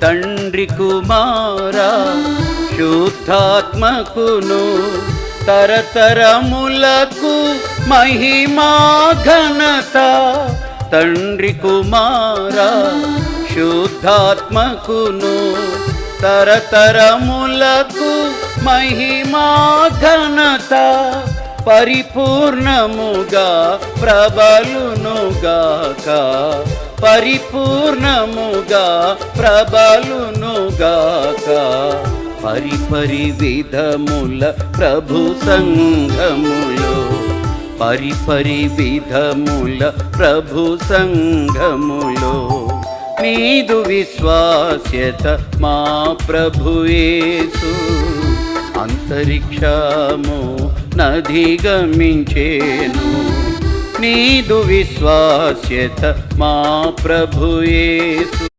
తండ్రి కుమారా శుద్ధాత్మకును తరతరములకు మహిమా ఘనత. తండ్రి కుమారా శుద్ధాత్మకును తరతరములకు మహిమా ఘనత. పరిపూర్ణముగా ప్రబలునుగాక, పరిపూర్ణముగా ప్రబలునుగాక. పరిపరి విధముల ప్రభు సంఘములో, పరిపరి విధముల ప్రభు సంఘములో నీదు విశ్వాస్యత మా ప్రభు యేసు అంతరిక్షము నధిగమించేను. నీదు విశ్వాస్యత మా ప్రభు యేసు